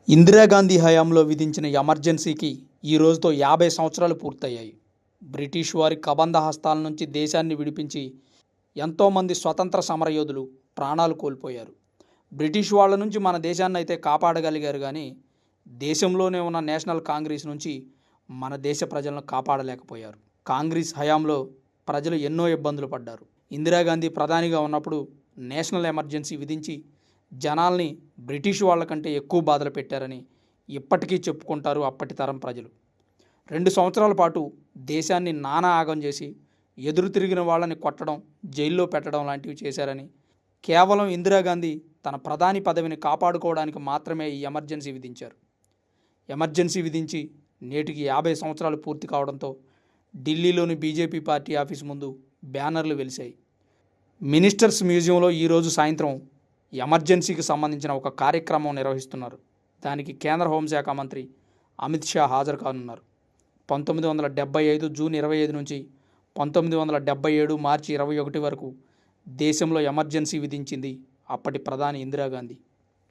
ఇందిరాగాంధీ హయాంలో విధించిన ఎమర్జెన్సీకి ఈ రోజుతో 50 సంవత్సరాలు పూర్తయ్యాయి. బ్రిటిష్ వారి కబంధ హస్తాల నుంచి దేశాన్ని విడిపించి ఎంతోమంది స్వతంత్ర సమరయోధులు ప్రాణాలు కోల్పోయారు. బ్రిటిష్ వాళ్ళ నుంచి మన దేశాన్ని అయితే కాపాడగలిగారు, కానీ దేశంలోనే ఉన్న నేషనల్ కాంగ్రెస్ నుంచి మన దేశ ప్రజలను కాపాడలేకపోయారు. కాంగ్రెస్ హయాంలో ప్రజలు ఎన్నో ఇబ్బందులు పడ్డారు. ఇందిరాగాంధీ ప్రధానిగా ఉన్నప్పుడు నేషనల్ ఎమర్జెన్సీ విధించి జనాల్ని బ్రిటిష్ వాళ్ళకంటే ఎక్కువ బాధలు పెట్టారని ఇప్పటికీ చెప్పుకుంటారు అప్పటి తరం ప్రజలు. 2 సంవత్సరాల పాటు దేశాన్ని నానా ఆగం చేసి ఎదురు తిరిగిన వాళ్ళని కొట్టడం, జైల్లో పెట్టడం లాంటివి చేశారని, కేవలం ఇందిరాగాంధీ తన ప్రధాని పదవిని కాపాడుకోవడానికి మాత్రమే ఈ ఎమర్జెన్సీ విధించారు. ఎమర్జెన్సీ విధించి నేటికి 50 సంవత్సరాలు పూర్తి కావడంతో ఢిల్లీలోని బీజేపీ పార్టీ ఆఫీస్ ముందు బ్యానర్లు వెలిశాయి. మినిస్టర్స్ మ్యూజియంలో ఈరోజు సాయంత్రం ఎమర్జెన్సీకి సంబంధించిన ఒక కార్యక్రమం నిర్వహిస్తున్నారు. దానికి కేంద్ర హోంశాఖ మంత్రి అమిత్ షా హాజరు కానున్నారు. 1975 జూన్ 25 నుంచి 1977 మార్చి 21 వరకు దేశంలో ఎమర్జెన్సీ విధించింది అప్పటి ప్రధాని ఇందిరాగాంధీ.